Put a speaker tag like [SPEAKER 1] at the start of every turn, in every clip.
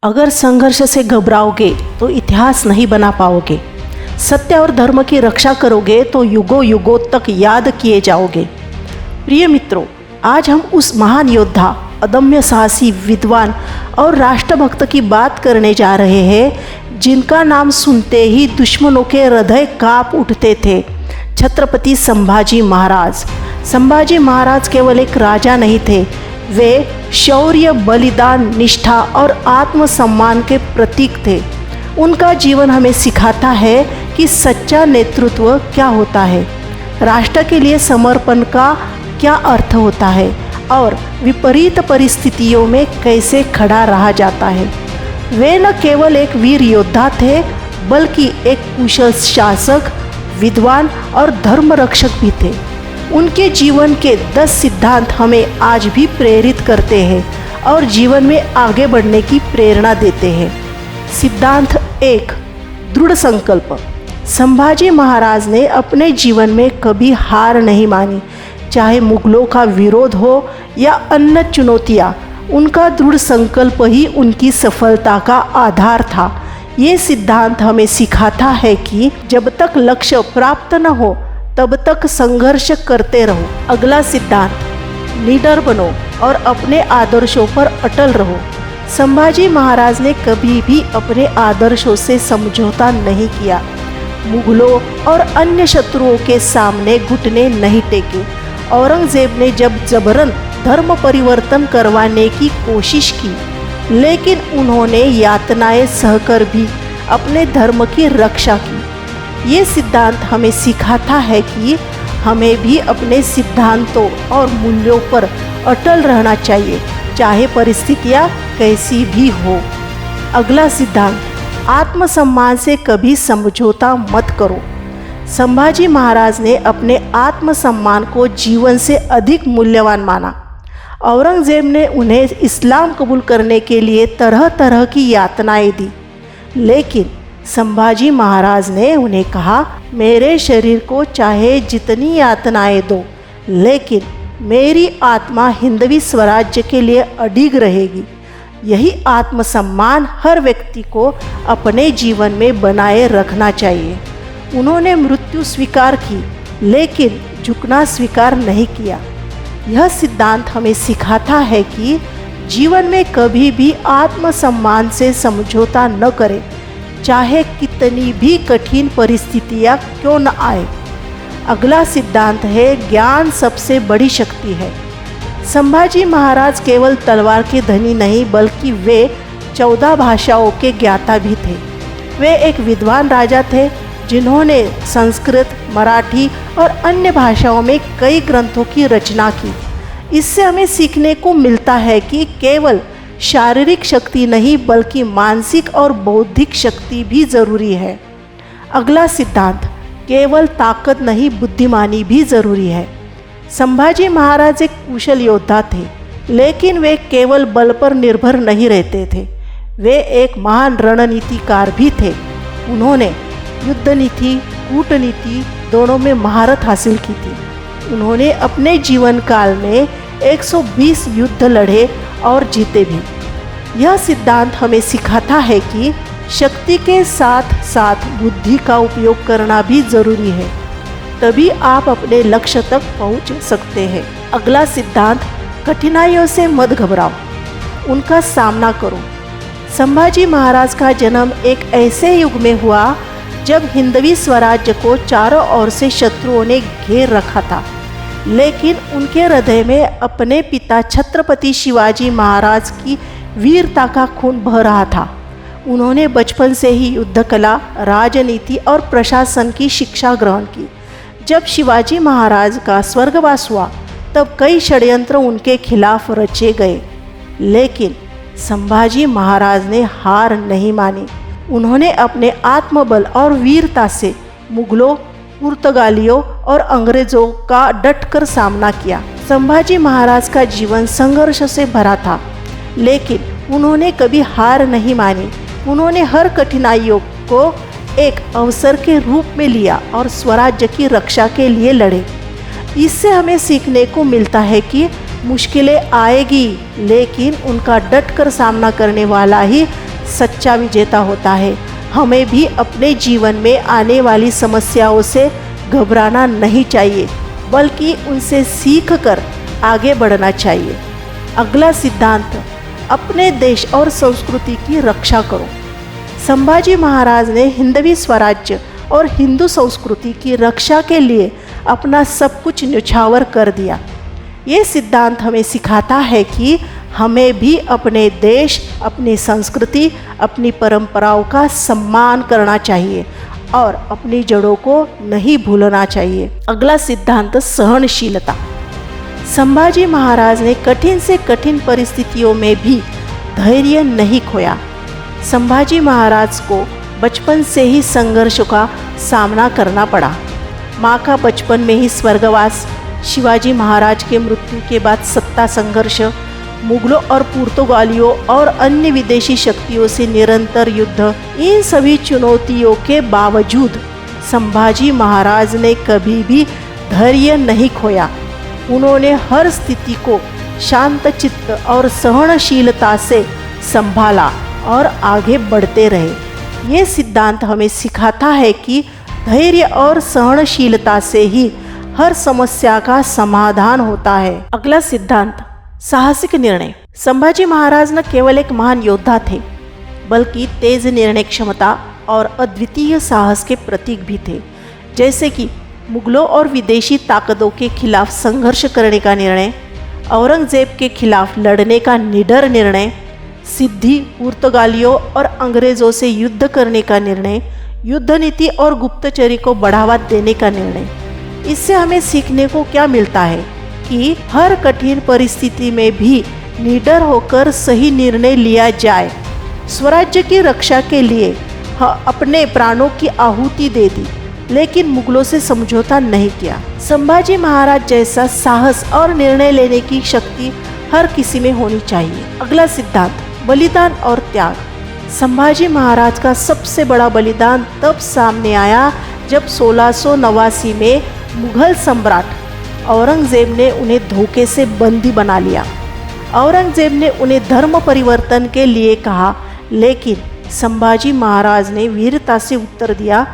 [SPEAKER 1] अगर संघर्ष से घबराओगे तो इतिहास नहीं बना पाओगे। सत्य और धर्म की रक्षा करोगे तो युगों युगों तक याद किए जाओगे। प्रिय मित्रों, आज हम उस महान योद्धा, अदम्य साहसी, विद्वान और राष्ट्रभक्त की बात करने जा रहे हैं जिनका नाम सुनते ही दुश्मनों के हृदय कांप उठते थे। छत्रपति संभाजी महाराज। संभाजी महाराज केवल एक राजा नहीं थे, वे शौर्य, बलिदान, निष्ठा और आत्मसम्मान के प्रतीक थे। उनका जीवन हमें सिखाता है कि सच्चा नेतृत्व क्या होता है, राष्ट्र के लिए समर्पण का क्या अर्थ होता है और विपरीत परिस्थितियों में कैसे खड़ा रहा जाता है। वे न केवल एक वीर योद्धा थे, बल्कि एक कुशल शासक, विद्वान और धर्म रक्षक भी थे। उनके जीवन के 10 सिद्धांत हमें आज भी प्रेरित करते हैं और जीवन में आगे बढ़ने की प्रेरणा देते हैं। सिद्धांत 1, दृढ़ संकल्प। संभाजी महाराज ने अपने जीवन में कभी हार नहीं मानी, चाहे मुगलों का विरोध हो या अन्य चुनौतियाँ। उनका दृढ़ संकल्प ही उनकी सफलता का आधार था। ये सिद्धांत हमें सिखाता है कि जब तक लक्ष्य प्राप्त न हो तब तक संघर्ष करते रहो। अगला सिद्धांत, लीडर बनो और अपने आदर्शों पर अटल रहो। संभाजी महाराज ने कभी भी अपने आदर्शों से समझौता नहीं किया। मुगलों और अन्य शत्रुओं के सामने घुटने नहीं टेके। औरंगजेब ने जब जबरन धर्म परिवर्तन करवाने की कोशिश की, लेकिन उन्होंने यातनाएं सहकर भी अपने धर्म की रक्षा की। ये सिद्धांत हमें सिखाता है कि हमें भी अपने सिद्धांतों और मूल्यों पर अटल रहना चाहिए, चाहे परिस्थितियाँ कैसी भी हो। अगला सिद्धांत, आत्मसम्मान से कभी समझौता मत करो। संभाजी महाराज ने अपने आत्मसम्मान को जीवन से अधिक मूल्यवान माना। औरंगजेब ने उन्हें इस्लाम कबूल करने के लिए तरह तरह की यातनाएं दी, लेकिन संभाजी महाराज ने उन्हें कहा, मेरे शरीर को चाहे जितनी यातनाएं दो, लेकिन मेरी आत्मा हिंदवी स्वराज्य के लिए अडिग रहेगी। यही आत्मसम्मान हर व्यक्ति को अपने जीवन में बनाए रखना चाहिए। उन्होंने मृत्यु स्वीकार की, लेकिन झुकना स्वीकार नहीं किया। यह सिद्धांत हमें सिखाता है कि जीवन में कभी भी आत्मसम्मान से समझौता न करें, चाहे कितनी भी कठिन परिस्थितियाँ क्यों न आए। अगला सिद्धांत है, ज्ञान सबसे बड़ी शक्ति है। संभाजी महाराज केवल तलवार के धनी नहीं, बल्कि वे 14 भाषाओं के ज्ञाता भी थे। वे एक विद्वान राजा थे जिन्होंने संस्कृत, मराठी और अन्य भाषाओं में कई ग्रंथों की रचना की। इससे हमें सीखने को मिलता है कि केवल शारीरिक शक्ति नहीं, बल्कि मानसिक और बौद्धिक शक्ति भी जरूरी है। अगला सिद्धांत, केवल ताकत नहीं, बुद्धिमानी भी जरूरी है। संभाजी महाराज एक कुशल योद्धा थे, लेकिन वे केवल बल पर निर्भर नहीं रहते थे। वे एक महान रणनीतिकार भी थे। उन्होंने युद्ध नीति, कूटनीति दोनों में महारत हासिल की थी। उन्होंने अपने जीवन काल में 120 युद्ध लड़े और जीते भी। यह सिद्धांत हमें सिखाता है कि शक्ति के साथ साथ बुद्धि का उपयोग करना भी जरूरी है, तभी आप अपने लक्ष्य तक पहुंच सकते हैं। अगला सिद्धांत, कठिनाइयों से मत घबराओ, उनका सामना करो। संभाजी महाराज का जन्म एक ऐसे युग में हुआ जब हिंदवी स्वराज्य को चारों ओर से शत्रुओं ने घेर रखा था, लेकिन उनके हृदय में अपने पिता छत्रपति शिवाजी महाराज की वीरता का खून बह रहा था। उन्होंने बचपन से ही युद्ध कला, राजनीति और प्रशासन की शिक्षा ग्रहण की। जब शिवाजी महाराज का स्वर्गवास हुआ, तब कई षड्यंत्र उनके खिलाफ रचे गए, लेकिन संभाजी महाराज ने हार नहीं मानी। उन्होंने अपने आत्मबल और वीरता से मुगलों, पुर्तगालियों और अंग्रेजों का डटकर सामना किया। संभाजी महाराज का जीवन संघर्ष से भरा था, लेकिन उन्होंने कभी हार नहीं मानी। उन्होंने हर कठिनाइयों को एक अवसर के रूप में लिया और स्वराज्य की रक्षा के लिए लड़े। इससे हमें सीखने को मिलता है कि मुश्किलें आएगी, लेकिन उनका डटकर सामना करने वाला ही सच्चा विजेता होता है। हमें भी अपने जीवन में आने वाली समस्याओं से घबराना नहीं चाहिए, बल्कि उनसे सीख कर आगे बढ़ना चाहिए। अगला सिद्धांत, अपने देश और संस्कृति की रक्षा करो। संभाजी महाराज ने हिंदवी स्वराज्य और हिंदू संस्कृति की रक्षा के लिए अपना सब कुछ न्यौछावर कर दिया। ये सिद्धांत हमें सिखाता है कि हमें भी अपने देश, अपनी संस्कृति, अपनी परंपराओं का सम्मान करना चाहिए और अपनी जड़ों को नहीं भूलना चाहिए। अगला सिद्धांत, सहनशीलता। संभाजी महाराज ने कठिन से कठिन परिस्थितियों में भी धैर्य नहीं खोया। संभाजी महाराज को बचपन से ही संघर्षों का सामना करना पड़ा। माँ का बचपन में ही स्वर्गवास, शिवाजी महाराज के मृत्यु के बाद सत्ता संघर्ष, मुगलों और पुर्तगालियों और अन्य विदेशी शक्तियों से निरंतर युद्ध, इन सभी चुनौतियों के बावजूद संभाजी महाराज ने कभी भी धैर्य नहीं खोया। उन्होंने हर स्थिति को शांत चित्त और सहनशीलता से संभाला और आगे बढ़ते रहे। ये सिद्धांत हमें सिखाता है कि धैर्य और सहनशीलता से ही हर समस्या का समाधान होता है। अगला सिद्धांत, साहसिक निर्णय। संभाजी महाराज न केवल एक महान योद्धा थे, बल्कि तेज निर्णय क्षमता और अद्वितीय साहस के प्रतीक भी थे। जैसे कि मुगलों और विदेशी ताकतों के खिलाफ संघर्ष करने का निर्णय, औरंगजेब के खिलाफ लड़ने का निडर निर्णय, सिद्धि, पुर्तगालियों और अंग्रेज़ों से युद्ध करने का निर्णय, युद्ध नीति और गुप्तचरी को बढ़ावा देने का निर्णय। इससे हमें सीखने को क्या मिलता है कि हर कठिन परिस्थिति में भी निडर होकर सही निर्णय लिया जाए। स्वराज्य की रक्षा के लिए अपने प्राणों की आहुति दे दी, लेकिन मुगलों से समझौता नहीं किया। संभाजी महाराज जैसा साहस और निर्णय लेने की शक्ति हर किसी में होनी चाहिए। अगला सिद्धांत, बलिदान और त्याग। संभाजी महाराज का सबसे बड़ा बलिदान तब सामने आया जब 1689 में मुगल सम्राट औरंगजेब ने उन्हें धोखे से बंदी बना लिया। औरंगजेब ने उन्हें धर्म परिवर्तन के लिए कहा, लेकिन संभाजी महाराज ने वीरता से उत्तर दिया,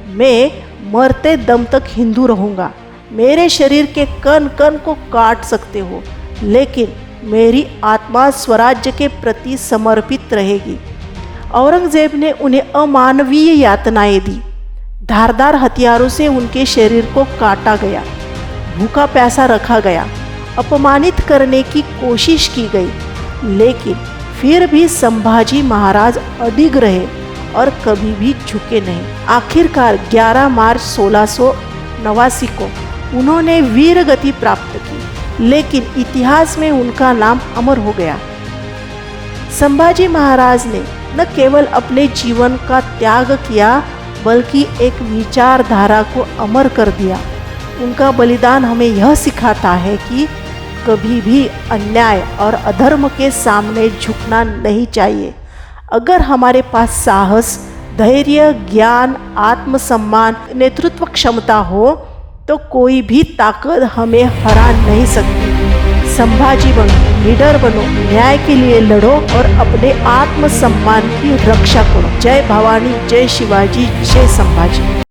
[SPEAKER 1] मैं मरते दम तक हिंदू रहूँगा। मेरे शरीर के कण कण को काट सकते हो, लेकिन मेरी आत्मा स्वराज्य के प्रति समर्पित रहेगी। औरंगजेब ने उन्हें अमानवीय यातनाएं दी। धारदार हथियारों से उनके शरीर को काटा गया, भूखा प्यासा रखा गया, अपमानित करने की कोशिश की गई, लेकिन फिर भी संभाजी महाराज अडिग रहे और कभी भी झुके नहीं। आखिरकार 11 मार्च 1689 को उन्होंने वीर गति प्राप्त की, लेकिन इतिहास में उनका नाम अमर हो गया। संभाजी महाराज ने न केवल अपने जीवन का त्याग किया, बल्कि एक विचारधारा को अमर कर दिया। उनका बलिदान हमें यह सिखाता है कि कभी भी अन्याय और अधर्म के सामने झुकना नहीं चाहिए। अगर हमारे पास साहस, धैर्य, ज्ञान, आत्मसम्मान, नेतृत्व क्षमता हो तो कोई भी ताकत हमें हरा नहीं सकती। संभाजी बनो, लीडर बनो, न्याय के लिए लड़ो और अपने आत्मसम्मान की रक्षा करो। जय भवानी, जय शिवाजी, जय संभाजी।